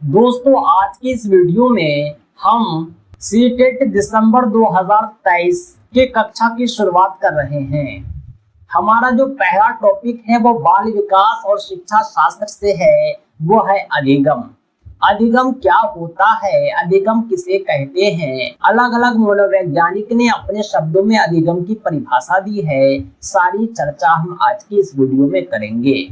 दोस्तों आज की इस वीडियो में हम सीटेट दिसंबर 2023 के कक्षा की शुरुआत कर रहे हैं। हमारा जो पहला टॉपिक है वो बाल विकास और शिक्षा शास्त्र से है, वो है अधिगम। अधिगम क्या होता है, अधिगम किसे कहते हैं, अलग अलग मनोवैज्ञानिक ने अपने शब्दों में अधिगम की परिभाषा दी है। सारी चर्चा हम आज की इस वीडियो में करेंगे।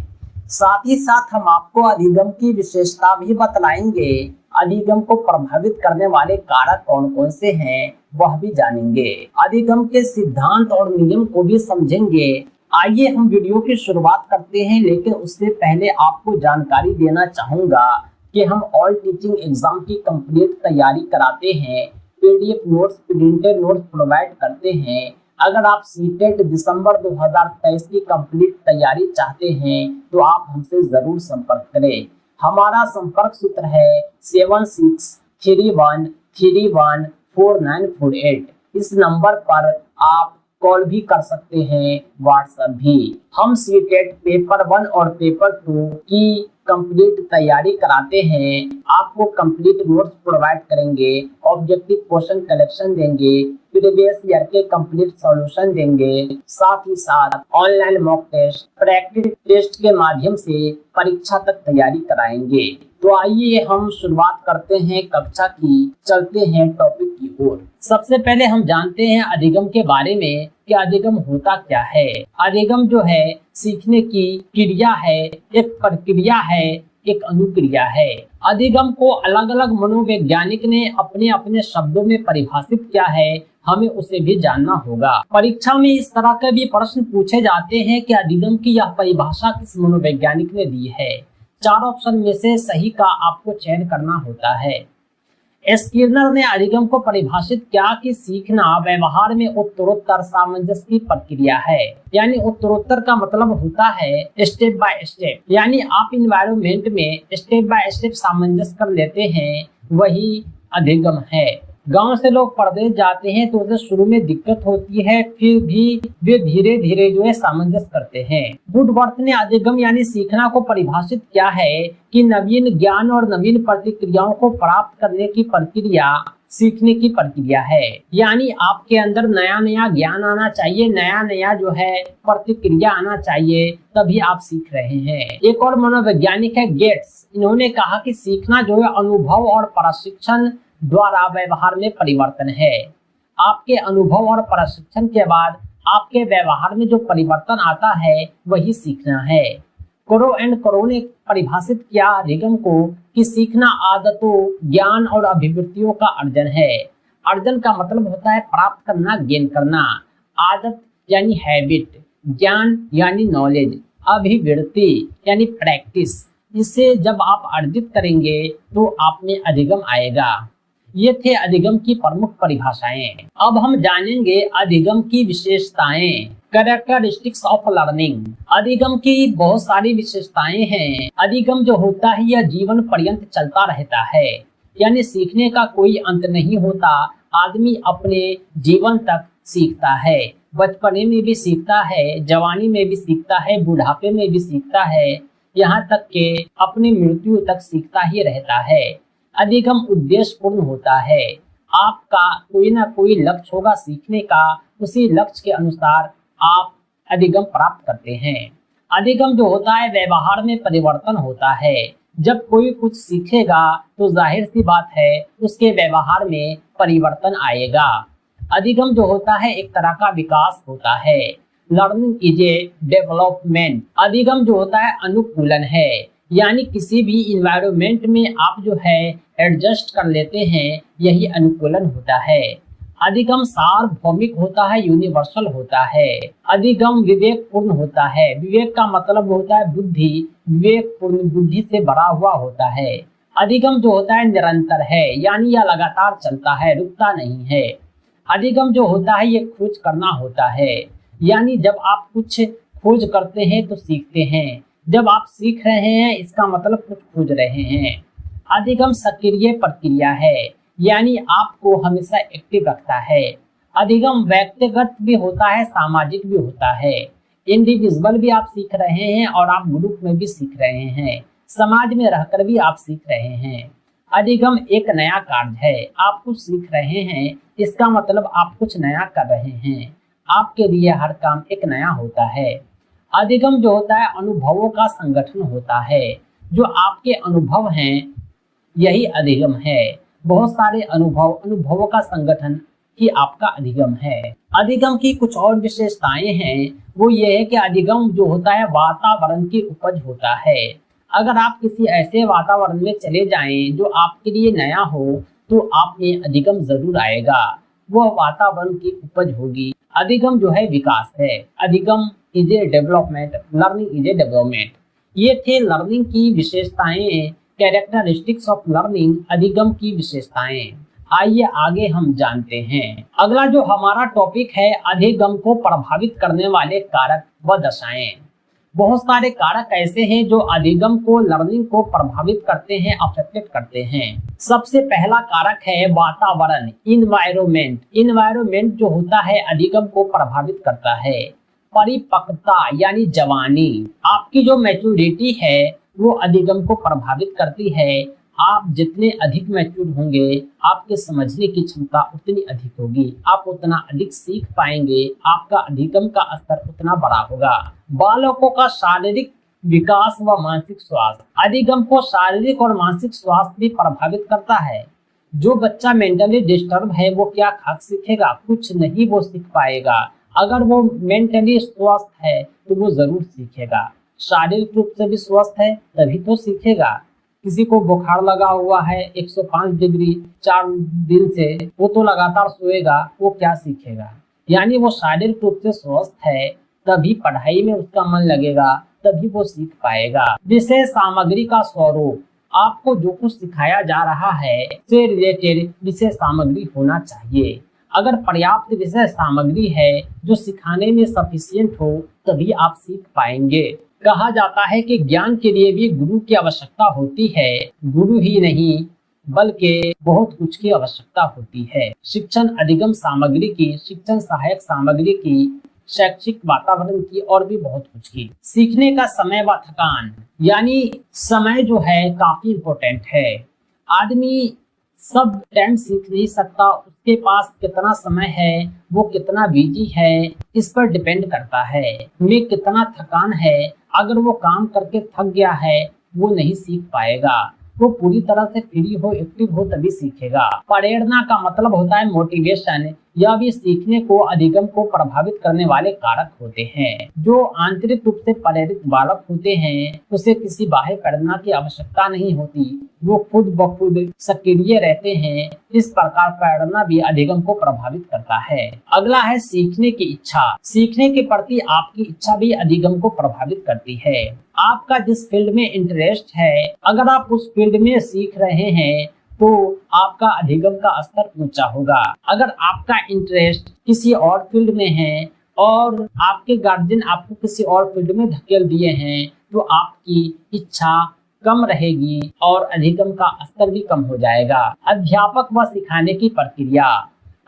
साथ ही साथ हम आपको अधिगम की विशेषता भी बतलाएंगे। अधिगम को प्रभावित करने वाले कारक कौन कौन से हैं वह भी जानेंगे। अधिगम के सिद्धांत और नियम को भी समझेंगे। आइए हम वीडियो की शुरुआत करते हैं, लेकिन उससे पहले आपको जानकारी देना चाहूंगा कि हम ऑल टीचिंग एग्जाम की कंप्लीट तैयारी कराते हैं। PDF notes, printed notes provide करते हैं। अगर आप सीटेट दिसंबर 2023 की कंप्लीट तैयारी चाहते हैं तो आप हमसे जरूर संपर्क करें। हमारा संपर्क सूत्र है 7631314948। इस नंबर पर आप कॉल भी कर सकते हैं, व्हाट्सएप भी। हम सीटेट पेपर 1 और पेपर 2 की कंप्लीट तैयारी कराते हैं। आपको कंप्लीट नोट्स प्रोवाइड करेंगे, ऑब्जेक्टिव क्वेश्चन कलेक्शन देंगे, प्रीवियस ईयर के कंप्लीट सॉल्यूशन देंगे। साथ ही साथ online mock test, practice test के माध्यम से परीक्षा तक तैयारी कराएंगे। तो आइए हम शुरुआत करते हैं कक्षा की, चलते हैं टॉपिक की ओर। सबसे पहले हम जानते हैं अधिगम के बारे में कि अधिगम होता क्या है। अधिगम जो है सीखने की क्रिया है, एक प्रक्रिया है, एक अनुक्रिया है। अधिगम को अलग अलग मनोवैज्ञानिक ने अपने अपने शब्दों में परिभाषित किया है, हमें उसे भी जानना होगा। परीक्षा में इस तरह के भी प्रश्न पूछे जाते हैं कि अधिगम की यह परिभाषा किस मनोवैज्ञानिक ने दी है। 4 ऑप्शन में से सही का आपको चयन करना होता है। स्किनर ने अधिगम को परिभाषित किया कि सीखना व्यवहार में उत्तरोत्तर सामंजस्य की प्रक्रिया है। यानी उत्तरोत्तर का मतलब होता है स्टेप बाय स्टेप, यानी आप इन्वायरमेंट में स्टेप बाय स्टेप सामंजस्य कर लेते हैं, वही अधिगम है। गांव से लोग परदेश जाते हैं तो उसे शुरू में दिक्कत होती है, फिर भी वे धीरे धीरे जो है सामंजस्य करते हैं। वुडवर्थ ने अधिगम यानी सीखना को परिभाषित किया है कि नवीन ज्ञान और नवीन प्रतिक्रियाओं को प्राप्त करने की प्रक्रिया सीखने की प्रक्रिया है। यानी आपके अंदर नया नया ज्ञान आना चाहिए, नया नया जो है प्रतिक्रिया आना चाहिए, तभी आप सीख रहे हैं। एक और मनोवैज्ञानिक है गेट्स। इन्होंने कहा कि सीखना जो है अनुभव और प्रशिक्षण द्वारा व्यवहार में परिवर्तन है। आपके अनुभव और प्रशिक्षण के बाद आपके व्यवहार में जो परिवर्तन आता है वही सीखना है। करो एंड करो ने परिभाषित किया अधिगम को कि सीखना आदतों, ज्ञान और अभिवृत्तियों का अर्जन है। अर्जन का मतलब होता है प्राप्त करना, गेन करना। आदत यानी हैबिट, ज्ञान यानी नॉलेज, अभिवृत्ति यानी प्रैक्टिस। इसे जब आप अर्जित करेंगे तो आप में अधिगम आएगा। ये थे अधिगम की प्रमुख परिभाषाएं। अब हम जानेंगे अधिगम की विशेषताएं, कैरेक्टरिस्टिक्स ऑफ लर्निंग। अधिगम की बहुत सारी विशेषताएं हैं। अधिगम जो होता है यह जीवन पर्यंत चलता रहता है, यानी सीखने का कोई अंत नहीं होता। आदमी अपने जीवन तक सीखता है, बचपने में भी सीखता है, जवानी में भी सीखता है, बुढ़ापे में भी सीखता है, यहाँ तक के अपनी मृत्यु तक सीखता ही रहता है। अधिगम उद्देश्य पूर्ण होता है। आपका कोई ना कोई लक्ष्य होगा सीखने का, उसी लक्ष्य के अनुसार आप अधिगम प्राप्त करते हैं। अधिगम जो होता है व्यवहार में परिवर्तन होता है। जब कोई कुछ सीखेगा तो जाहिर सी बात है उसके व्यवहार में परिवर्तन आएगा। अधिगम जो होता है एक तरह का विकास होता है। Learning is a development. अधिगम जो होता है अनुकूलन है, यानी किसी भी इन्वायरमेंट में आप जो है एडजस्ट कर लेते हैं, यही अनुकूलन होता है। अधिगम सार्वभौमिक होता है, यूनिवर्सल होता है। अधिगम विवेक पूर्ण होता है। विवेक का मतलब होता है बुद्धि, विवेक पूर्ण बुद्धि से भरा हुआ होता है। अधिगम जो होता है निरंतर है, यानी यह लगातार चलता है, रुकता नहीं है। अधिगम जो होता है ये खोज करना होता है, यानी जब आप कुछ खोज करते हैं तो सीखते हैं। जब आप सीख रहे हैं इसका मतलब कुछ खोज रहे हैं। अधिगम सक्रिय प्रक्रिया है, यानी आपको हमेशा एक्टिव रखता है। अधिगम व्यक्तिगत भी होता है, सामाजिक भी होता है। इंडिविजुअल भी आप सीख रहे हैं और आप ग्रुप में भी सीख रहे हैं। समाज में रहकर भी आप सीख रहे हैं। अधिगम एक नया कार्य है, आप कुछ सीख रहे हैं, इसका मतलब आप कुछ नया कर रहे हैं। आपके लिए हर काम एक नया होता है। अधिगम जो होता है अनुभवों का संगठन होता है। जो आपके अनुभव हैं यही अधिगम है। बहुत सारे अनुभवों का संगठन ही आपका अधिगम है। अधिगम की कुछ और विशेषताएं हैं, वो ये है कि अधिगम जो होता है वातावरण की उपज होता है। अगर आप किसी ऐसे वातावरण में चले जाएं जो आपके लिए नया हो तो आप में अधिगम जरूर आएगा, वह वातावरण की उपज होगी। अधिगम जो है विकास है। अधिगम is a development, learning is a development. ये थे लर्निंग की विशेषताएं, कैरेक्टरिस्टिक्स ऑफ लर्निंग, अधिगम की विशेषताएं। आइए आगे हम जानते हैं। अगला जो हमारा टॉपिक है अधिगम को प्रभावित करने वाले कारक व दशाएं। बहुत सारे कारक ऐसे हैं जो अधिगम को, लर्निंग को प्रभावित करते हैं, अफेक्टेड करते हैं। सबसे पहला कारक है वातावरण, इन्वायरमेंट। इन्वायरमेंट जो होता है अधिगम को प्रभावित करता है। परिपक्वता यानी जवानी, आपकी जो मैच्योरिटी है वो अधिगम को प्रभावित करती है। आप जितने अधिक मैच्योर होंगे, आपके समझने की क्षमता उतनी अधिक होगी, आप उतना अधिक सीख पाएंगे, आपका अधिगम का स्तर उतना बड़ा होगा। बालकों का शारीरिक विकास व मानसिक स्वास्थ्य, अधिगम को शारीरिक और मानसिक स्वास्थ्य भी प्रभावित करता है। जो बच्चा मेंटली डिस्टर्ब है वो क्या खास सीखेगा? कुछ नहीं वो सीख पाएगा। अगर वो मेंटली स्वस्थ है तो वो जरूर सीखेगा। शारीरिक रूप से भी स्वस्थ है तभी तो सीखेगा। किसी को बुखार लगा हुआ है 105 डिग्री 4 दिन से, वो तो लगातार सोएगा, वो क्या सीखेगा? यानी वो शारीरिक रूप से स्वस्थ है तभी पढ़ाई में उसका मन लगेगा, तभी वो सीख पाएगा। विषय सामग्री का स्वरूप, आपको जो कुछ सिखाया जा रहा है से रिलेटेड विषय सामग्री होना चाहिए। अगर पर्याप्त विषय सामग्री है जो सिखाने में सफिशिएंट हो तभी आप सीख पाएंगे। कहा जाता है कि ज्ञान के लिए भी गुरु की आवश्यकता होती है। गुरु ही नहीं बल्कि बहुत कुछ की आवश्यकता होती है। शिक्षण अधिगम सामग्री की, शिक्षण सहायक सामग्री की, शैक्षिक वातावरण की और भी बहुत कुछ की। सीखने का समय व थकान, यानी समय जो है काफी इम्पोर्टेंट है। आदमी सब टाइम सीख नहीं सकता, उसके पास कितना समय है, वो कितना बिजी है, इस पर डिपेंड करता है। में कितना थकान है, अगर वो काम करके थक गया है वो नहीं सीख पाएगा। वो पूरी तरह से फ्री हो, एक्टिव हो तभी सीखेगा। प्रेरणा का मतलब होता है मोटिवेशन। यह भी सीखने को, अधिगम को प्रभावित करने वाले कारक होते हैं। जो आंतरिक रूप से प्रेरित बालक होते हैं उसे किसी बाह्य प्रेरणा की आवश्यकता नहीं होती, वो खुद ब खुद सक्रिय रहते हैं। इस प्रकार प्रेरणा भी अधिगम को प्रभावित करता है। अगला है सीखने की इच्छा। सीखने के प्रति आपकी इच्छा भी अधिगम को प्रभावित करती है। आपका जिस फील्ड में इंटरेस्ट है, अगर आप उस फील्ड में सीख रहे हैं तो आपका अधिगम का स्तर ऊंचा होगा। अगर आपका इंटरेस्ट किसी और फील्ड में है और आपके गार्जियन आपको किसी और फील्ड में धकेल दिए हैं तो आपकी इच्छा कम रहेगी और अधिगम का स्तर भी कम हो जाएगा। अध्यापक व सिखाने की प्रक्रिया,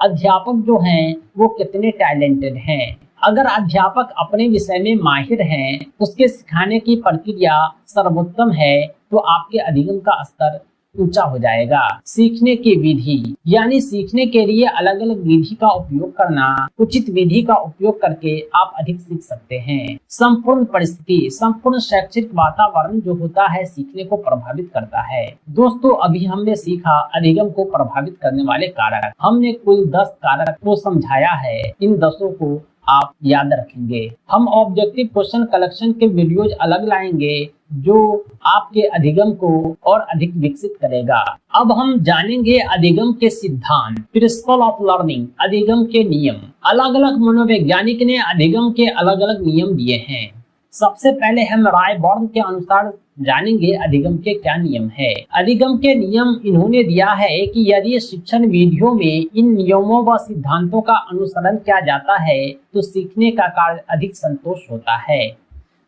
अध्यापक जो हैं वो कितने टैलेंटेड हैं। अगर अध्यापक अपने विषय में माहिर हैं, उसके सिखाने की प्रक्रिया सर्वोत्तम है तो आपके अधिगम का स्तर ऊंचा हो जाएगा। सीखने की विधि, यानी सीखने के लिए अलग अलग विधि का उपयोग करना, उचित विधि का उपयोग करके आप अधिक सीख सकते हैं। संपूर्ण परिस्थिति, संपूर्ण शैक्षिक वातावरण जो होता है सीखने को प्रभावित करता है। दोस्तों अभी हमने सीखा अधिगम को प्रभावित करने वाले कारक। हमने कुल 10 कारक को समझाया है। इन 10 को आप याद रखेंगे। हम ऑब्जेक्टिव क्वेश्चन कलेक्शन के वीडियोज अलग लाएंगे जो आपके अधिगम को और अधिक विकसित करेगा। अब हम जानेंगे अधिगम के सिद्धांत, प्रिंसिपल ऑफ लर्निंग, अधिगम के नियम। अलग अलग मनोवैज्ञानिक ने अधिगम के अलग अलग नियम दिए हैं। सबसे पहले हम रायबर्न के अनुसार जानेंगे अधिगम के क्या नियम है। अधिगम के नियम इन्होंने दिया है कि यदि शिक्षण विधियों में इन नियमों व सिद्धांतों का अनुसरण किया जाता है तो सीखने का कार्य अधिक संतोष होता है।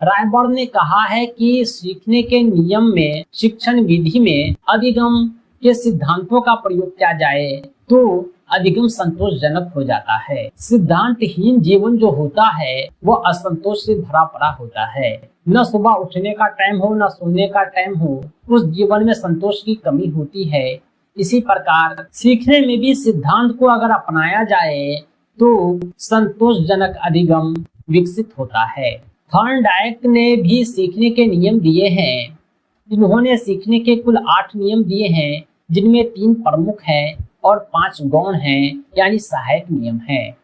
रायबर्न ने कहा है कि सीखने के नियम में, शिक्षण विधि में अधिगम के सिद्धांतों का प्रयोग किया जाए तो अधिगम संतोषजनक हो जाता है। सिद्धांतहीन जीवन जो होता है वह असंतोष से भरा पड़ा होता है। न सुबह उठने का टाइम हो न सोने का टाइम हो, उस जीवन में संतोष की कमी होती है। इसी प्रकार सीखने में भी सिद्धांत को अगर अपनाया जाए तो संतोषजनक अधिगम विकसित होता है। थॉर्नडाइक ने भी सीखने के नियम दिए हैं। इन्होंने सीखने के कुल 8 नियम दिए हैं, जिनमें 3 प्रमुख हैं और 5 गौण हैं, यानी सहायक नियम हैं।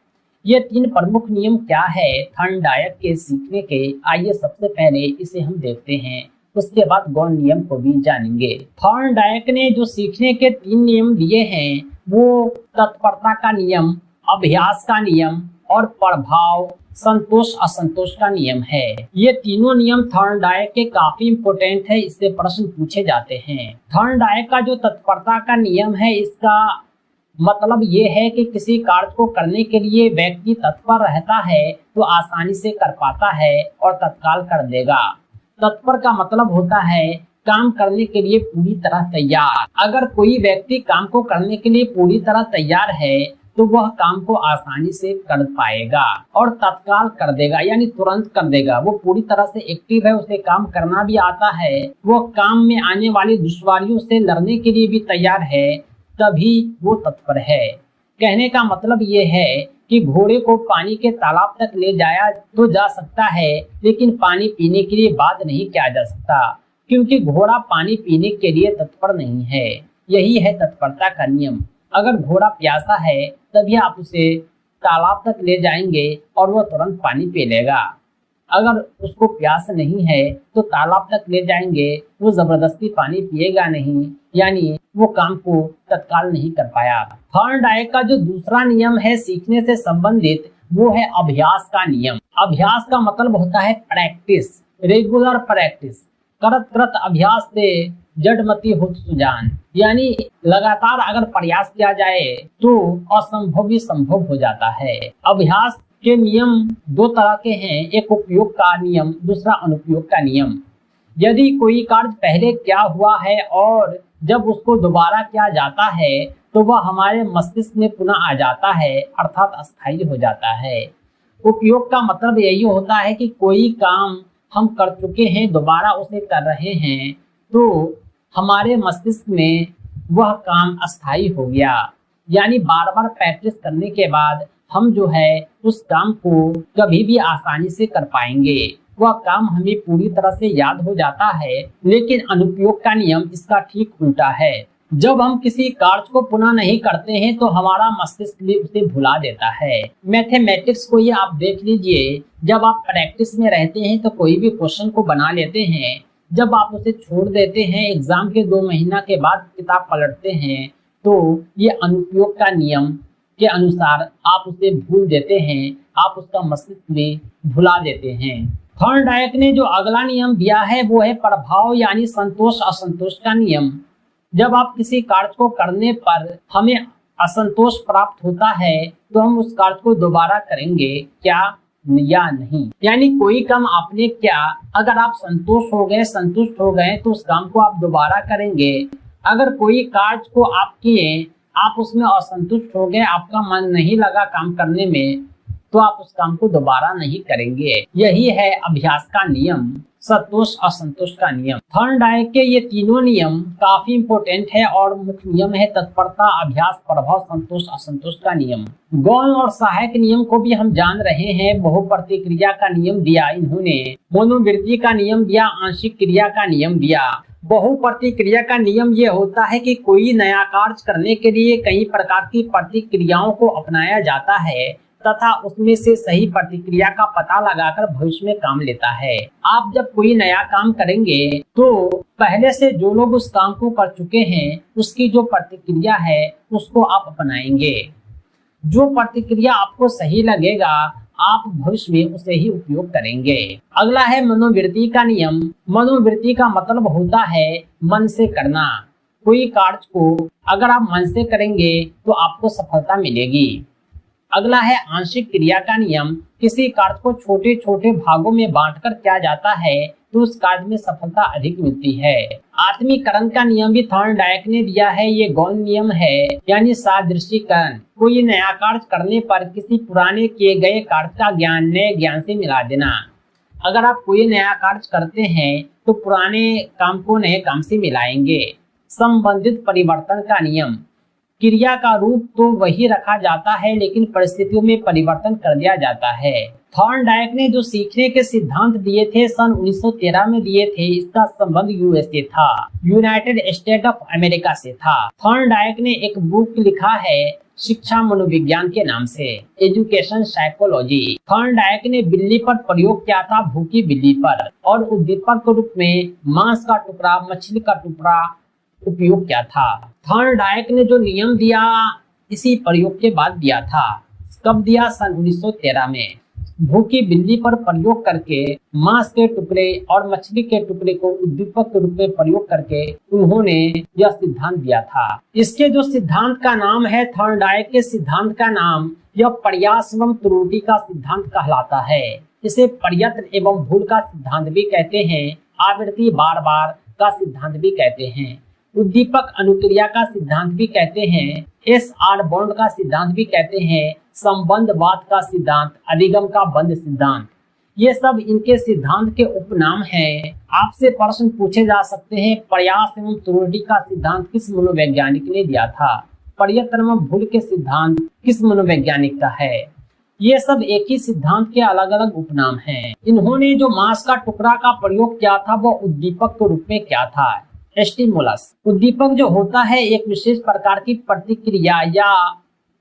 ये 3 प्रमुख नियम क्या है थॉर्नडाइक के सीखने के, आइए सबसे पहले इसे हम देखते हैं, उसके बाद गौण नियम को भी जानेंगे। थॉर्नडाइक ने जो सीखने के 3 नियम दिए हैं वो तत्परता का नियम, अभ्यास का नियम और प्रभाव संतोष असंतोष का नियम है। ये तीनों नियम थॉर्नडाइक के काफी इंपोर्टेंट है, इससे प्रश्न पूछे जाते हैं। थॉर्नडाइक का जो तत्परता का नियम है, इसका मतलब ये है कि किसी कार्य को करने के लिए व्यक्ति तत्पर रहता है तो आसानी से कर पाता है और तत्काल कर देगा। तत्पर का मतलब होता है काम करने के लिए पूरी तरह तैयार। अगर कोई व्यक्ति काम को करने के लिए पूरी तरह तैयार है तो वह काम को आसानी से कर पाएगा और तत्काल कर देगा, यानी तुरंत कर देगा। वो पूरी तरह से एक्टिव है, उसे काम करना भी आता है, वो काम में आने वाली दुश्वारियों से लड़ने के लिए भी तैयार है, तभी वो तत्पर है। कहने का मतलब ये है कि घोड़े को पानी के तालाब तक ले जाया तो जा सकता है, लेकिन पानी पीने के लिए बाध्य नहीं किया जा सकता, क्योंकि घोड़ा पानी पीने के लिए तत्पर नहीं है। यही है तत्परता का नियम। अगर घोड़ा प्यासा है तभी आप उसे तालाब तक ले जाएंगे और वह तुरंत पानी पी लेगा। अगर उसको प्यास नहीं है तो तालाब तक ले जाएंगे, वो जबरदस्ती पानी पिएगा नहीं, यानी वो काम को तत्काल नहीं कर पाया। थॉर्नडाइक का जो दूसरा नियम है सीखने से संबंधित, वो है अभ्यास का नियम। अभ्यास का मतलब होता है प्रैक्टिस, रेगुलर प्रैक्टिस। करत करत अभ्यास से जड़मति होत सुजान, यानी लगातार अगर प्रयास किया जाए तो असंभव भी संभव हो जाता है। अभ्यास के नियम 2 तरह के हैं, एक उपयोग का नियम, दूसरा अनुपयोग का नियम। यदि कोई कार्य पहले क्या हुआ है और जब उसको दोबारा किया जाता है तो वह हमारे मस्तिष्क में पुनः आ जाता है, अर्थात अस्थायी हो जाता है। उपयोग का मतलब यही होता है कि कोई काम हम कर चुके हैं, दोबारा उसे कर रहे हैं, तो हमारे मस्तिष्क में वह काम अस्थायी हो गया, यानी बार बार प्रैक्टिस करने के बाद हम जो है उस काम को कभी भी आसानी से कर पाएंगे। वह काम हमें पूरी तरह से याद हो जाता है। लेकिन अनुपयोग का नियम इसका ठीक उल्टा है। जब हम किसी कार्य को पुनः नहीं करते हैं तो हमारा मस्तिष्क भी उसे भुला देता है। मैथमेटिक्स को ये आप देख लीजिए, जब आप प्रैक्टिस में रहते हैं तो कोई भी क्वेश्चन को बना लेते हैं, जब आप उसे छोड़ देते हैं, एग्जाम के 2 महीना के बाद किताब पलटते हैं, तो ये अनुपयोग का नियम के अनुसार आप उसे भूल देते हैं, आप उसका मस्तिष्क भी भुला देते हैं। थॉर्नडाइक ने जो अगला नियम दिया है वो है प्रभाव, यानी संतोष असंतोष का नियम। जब आप किसी कार्य को करने पर हमें असंतोष प्राप्त होता है तो हम उस कार्य को दोबारा करेंगे क्या या नहीं। यानी कोई काम आपने किया, अगर आप संतुष्ट हो गए तो उस काम को आप दोबारा करेंगे। अगर कोई कार्य को आप किए, आप उसमें असंतुष्ट हो गए, आपका मन नहीं लगा काम करने में, तो आप उस काम को दोबारा नहीं करेंगे। यही है अभ्यास का नियम, संतोष असंतोष का नियम। थॉर्नडाइक के ये तीनों नियम काफी इंपोर्टेंट है और मुख्य नियम है तत्परता, अभ्यास, प्रभाव, संतोष असंतोष का नियम। गौण और सहायक नियम को भी हम जान रहे हैं। बहुप्रतिक्रिया का नियम दिया इन्होंने, मनोवृत्ति का नियम दिया, आंशिक क्रिया का नियम दिया। बहुप्रतिक्रिया का नियम ये होता है कि कोई नया कार्य करने के लिए कई प्रकार की प्रतिक्रियाओं को अपनाया जाता है तथा उसमें से सही प्रतिक्रिया का पता लगाकर भविष्य में काम लेता है। आप जब कोई नया काम करेंगे तो पहले से जो लोग उस काम को कर चुके हैं उसकी जो प्रतिक्रिया है उसको आप अपनाएंगे। जो प्रतिक्रिया आपको सही लगेगा आप भविष्य में उसे ही उपयोग करेंगे। अगला है मनोवृत्ति का नियम। मनोवृत्ति का मतलब होता है मन से करना। कोई कार्य को अगर आप मन से करेंगे तो आपको सफलता मिलेगी। अगला है आंशिक क्रिया का नियम। किसी कार्य को छोटे छोटे भागों में बांटकर किया जाता है तो उस कार्य में सफलता अधिक मिलती है। आत्मीकरण का नियम भी थॉर्नडाइक ने दिया है। ये गौण नियम है, यानी सादृशीकरण। कोई नया कार्य करने पर किसी पुराने किए गए कार्य का ज्ञान नए ज्ञान से मिला देना। अगर आप कोई नया कार्य करते हैं तो पुराने काम को नए काम से मिलाएंगे। संबंधित परिवर्तन का नियम, क्रिया का रूप तो वही रखा जाता है लेकिन परिस्थितियों में परिवर्तन कर दिया जाता है। थॉर्नडाइक ने जो सीखने के सिद्धांत दिए थे सन 1913 में दिए थे, इसका संबंध यूएसए था, यूनाइटेड स्टेट ऑफ अमेरिका से था। थॉर्नडाइक ने एक बुक लिखा है शिक्षा मनोविज्ञान के नाम से, एजुकेशन साइकोलॉजी। थॉर्नडाइक ने बिल्ली पर प्रयोग किया था, भूखी बिल्ली पर, और उद्दीपक के रूप में मांस का टुकड़ा, मछली का टुकड़ा उपयोग किया था। थॉर्नडाइक ने जो नियम दिया इसी प्रयोग के बाद दिया था। कब दिया? सन 1913 में। भूखी बिल्ली पर प्रयोग करके मांस के टुकड़े और मछली के टुकड़े को उद्दीपक के रूप में प्रयोग करके उन्होंने यह सिद्धांत दिया था। इसके जो सिद्धांत का नाम है, थॉर्नडाइक के सिद्धांत का नाम, यह प्रयास एवं त्रुटि का सिद्धांत कहलाता है। इसे प्रयत्न एवं भूल का सिद्धांत भी कहते हैं, आवृत्ति बार बार का सिद्धांत भी कहते हैं, उद्दीपक अनुक्रिया का सिद्धांत भी कहते हैं, SR बॉन्ड का सिद्धांत भी कहते हैं, संबंधवाद का सिद्धांत, अधिगम का बंध सिद्धांत। ये सब इनके सिद्धांत के उपनाम हैं। आपसे प्रश्न पूछे जा सकते हैं, प्रयास एवं त्रुटि का सिद्धांत किस मनोवैज्ञानिक ने दिया था? प्रयत्न एवं भूल के सिद्धांत किस मनोवैज्ञानिक का है? ये सब एक ही सिद्धांत के अलग अलग उपनाम हैं। इन्होंने जो मांस का टुकड़ा का प्रयोग किया था वो उद्दीपक के रूप में क्या था? स्टिमुलस। उद्दीपक जो होता है एक विशेष प्रकार की प्रतिक्रिया या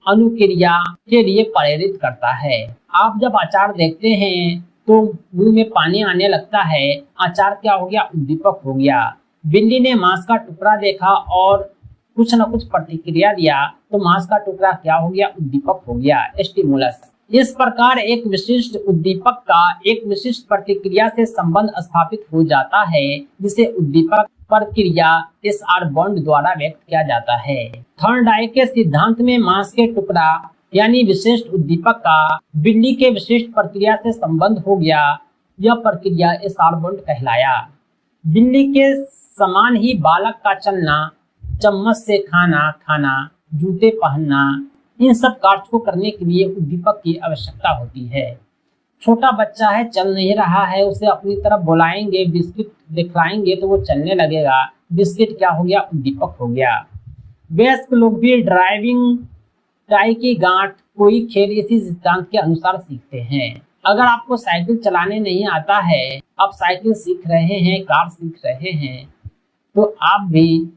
अनुक्रिया के लिए प्रेरित करता है। आप जब अचार देखते हैं तो मुंह में पानी आने लगता है, अचार क्या हो गया? उद्दीपक हो गया। बिल्ली ने मांस का टुकड़ा देखा और कुछ न कुछ प्रतिक्रिया दिया तो मांस का टुकड़ा क्या हो गया? उद्दीपक हो गया, स्टिमुलस। इस प्रकार एक विशिष्ट उद्दीपक का एक विशिष्ट प्रतिक्रिया से संबंध स्थापित हो जाता है जिसे उद्दीपक प्रक्रिया SR बॉन्ड द्वारा व्यक्त किया जाता है। थॉर्नडाइक के सिद्धांत में मांस के टुकड़ा यानी विशिष्ट उद्दीपक का बिल्ली के विशिष्ट प्रक्रिया से संबंध हो गया। यह प्रक्रिया SR बॉन्ड कहलाया। बिल्ली के समान ही बालक का चलना, चम्मच से खाना खाना, जूते पहनना, इन सब कार्य को करने के लिए उद्दीपक की आवश्यकता होती है। छोटा बच्चा है, चल नहीं रहा है, उसे अपनी तरफ बुलाएंगे, बिस्किट दिखलाएंगे तो वो चलने लगेगा। बिस्किट क्या हो गया? उद्दीपक हो गया। वयस्क लोग भी ड्राइविंग, टाई की गांठ, कोई खेल इसी सिद्धांत के अनुसार सीखते हैं। अगर आपको साइकिल चलाने नहीं आता है, आप साइकिल सीख रहे हैं, कार सीख रहे हैं, तो आप भी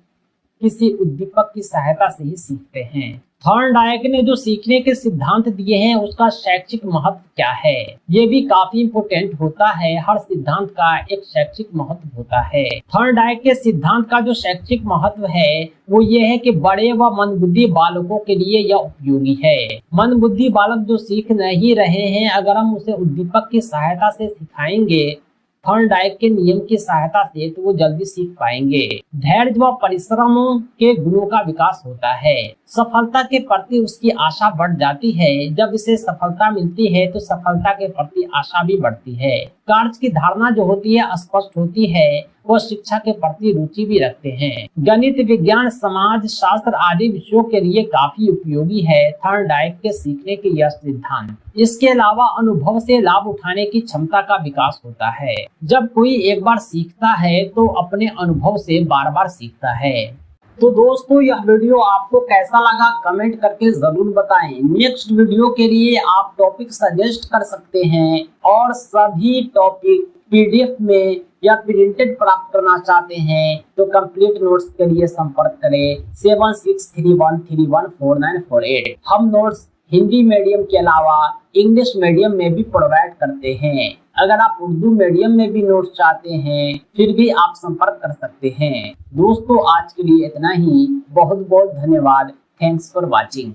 किसी उद्दीपक की सहायता से ही सीखते हैं। थॉर्नडाइक ने जो सीखने के सिद्धांत दिए हैं उसका शैक्षिक महत्व क्या है? ये भी काफी इम्पोर्टेंट होता है। हर सिद्धांत का एक शैक्षिक महत्व होता है। थॉर्नडाइक के सिद्धांत का जो शैक्षिक महत्व है वो ये है कि बड़े व मंदबुद्धि बालकों के लिए यह उपयोगी है। मंदबुद्धि बालक जो सीख नहीं रहे हैं, अगर हम उसे उद्दीपक की सहायता से सिखाएंगे, थॉर्नडाइक के नियम की सहायता से, तो वो जल्दी सीख पाएंगे। धैर्य व परिश्रम के गुणों का विकास होता है। सफलता के प्रति उसकी आशा बढ़ जाती है। जब इसे सफलता मिलती है तो सफलता के प्रति आशा भी बढ़ती है। कार्य की धारणा जो होती है स्पष्ट होती है। वो शिक्षा के प्रति रुचि भी रखते हैं। गणित, विज्ञान, समाज शास्त्र आदि विषयों के लिए काफी उपयोगी है थॉर्नडाइक के सीखने के यह सिद्धांत। इसके अलावा अनुभव से लाभ उठाने की क्षमता का विकास होता है। जब कोई एक बार सीखता है तो अपने अनुभव से बार बार सीखता है। तो दोस्तों, यह वीडियो आपको कैसा लगा कमेंट करके जरूर बताएं। नेक्स्ट वीडियो के लिए आप टॉपिक सजेस्ट कर सकते हैं और सभी टॉपिक PDF में या प्रिंटेड प्राप्त करना चाहते हैं तो कंप्लीट नोट्स के लिए संपर्क करें 7631314948। हम नोट्स हिंदी मीडियम के अलावा इंग्लिश मीडियम में भी प्रोवाइड करते हैं। अगर आप उर्दू मीडियम में भी नोट्स चाहते हैं फिर भी आप संपर्क कर सकते हैं। दोस्तों, आज के लिए इतना ही। बहुत बहुत धन्यवाद। Thanks for watching.